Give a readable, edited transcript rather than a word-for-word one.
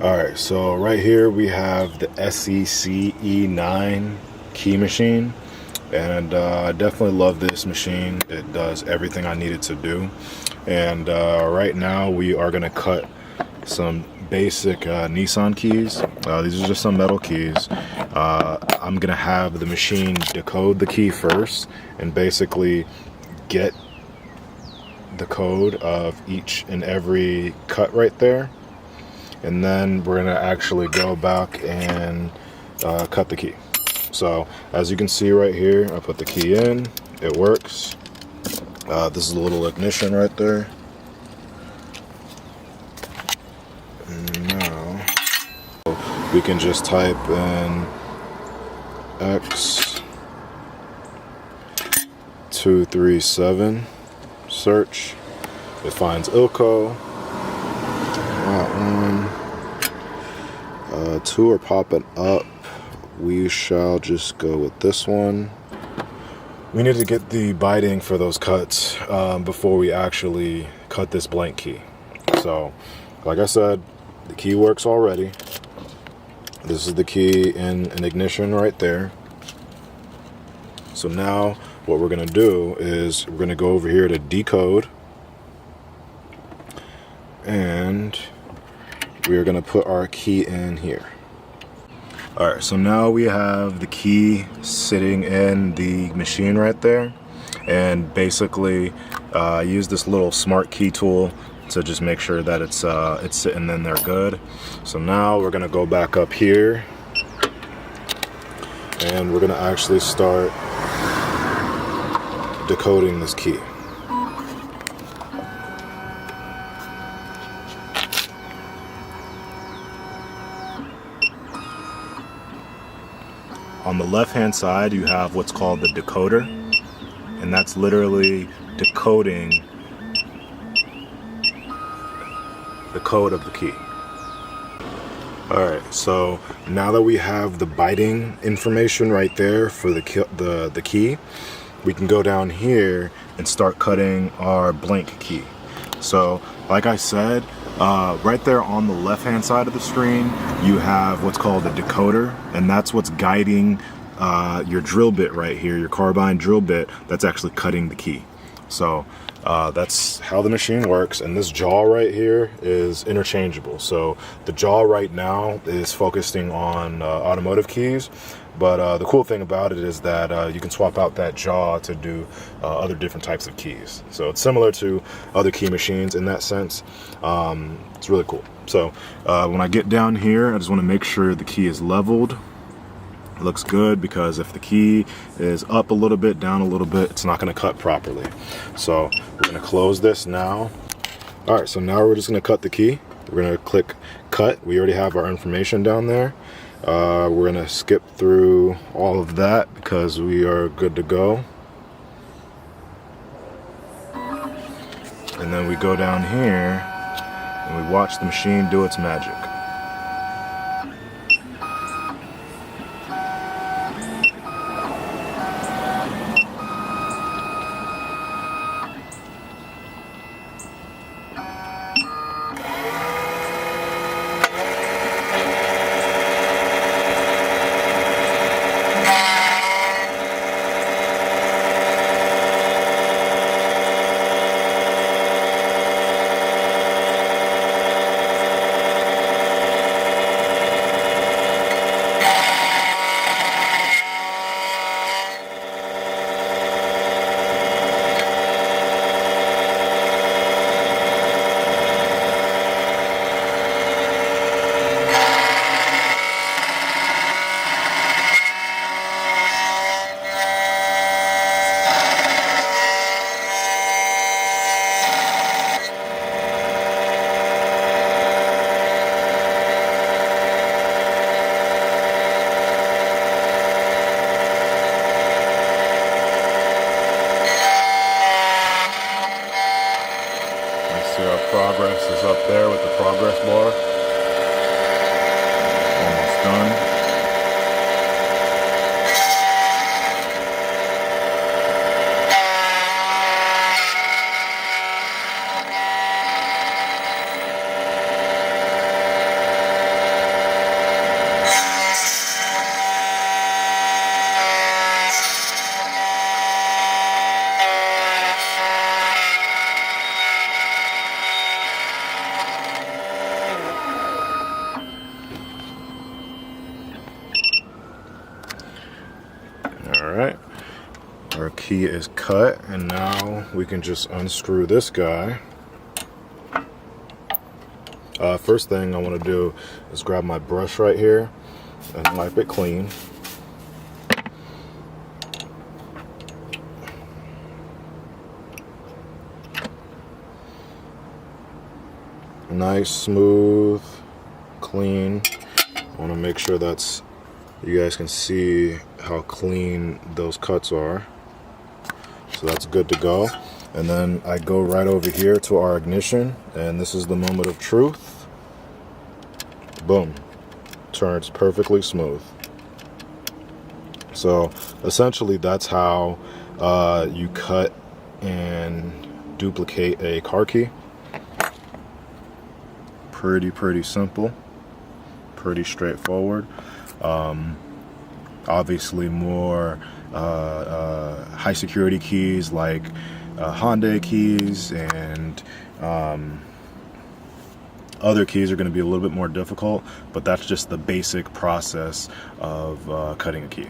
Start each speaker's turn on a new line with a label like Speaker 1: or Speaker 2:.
Speaker 1: Alright, so right here we have the SEC-E9 key machine, and I definitely love this machine. It does everything I need it to do. And right now we are going to cut some basic Nissan keys. These are just some metal keys. I'm going to have the machine decode the key first and basically get the code of each and every cut right there. And then we're gonna actually go back and cut the key. So as you can see right here, I put the key in, it works. This is a little ignition right there. And now we can just type in X237, search. It finds Ilco. Two are popping up. We shall just go with this one. We need to get the biting for those cuts before we actually cut this blank key. So, like I said, the key works already. This is the key in an ignition right there. So now what we're going to do is we're going to go over here to decode. And we are going to put our key in here. Alright, so now we have the key sitting in the machine right there. And basically use this little smart key tool to just make sure that it's sitting in there good. So now we're going to go back up here. And we're going to actually start decoding this key. On the left-hand side, you have what's called the decoder, and that's literally decoding the code of the key. Alright, so now that we have the biting information right there for the key, we can go down here and start cutting our blank key. So, like I said, right there on the left-hand side of the screen, you have what's called a decoder, and that's what's guiding your drill bit right here, your carbine drill bit that's actually cutting the key. So that's how the machine works, and this jaw right here is interchangeable. So the jaw right now is focusing on automotive keys, but the cool thing about it is that you can swap out that jaw to do other different types of keys. So it's similar to other key machines in that sense. It's really cool. So when I get down here, I just want to make sure the key is leveled. It looks good, because if the key is up a little bit, down a little bit, it's not going to cut properly. So we're going to close this now. All right, so now we're just going to cut the key. We're going to click cut. We already have our information down there. We're going to skip through all of that because we are good to go. And then we go down here and we watch the machine do its magic. Progress is up there with the progress bar. Almost done. key is cut, and now we can just unscrew this guy. First thing I want to do is grab my brush right here and wipe it clean. Nice, smooth, clean. I want to make sure that's, you guys can see how clean those cuts are. So that's good to go. And then I go right over here to our ignition, and this is the moment of truth. Boom. Turns perfectly smooth. So essentially that's how you cut and duplicate a car key. Pretty simple, pretty straightforward. Obviously more high security keys like Hyundai keys and other keys are going to be a little bit more difficult, but that's just the basic process of cutting a key.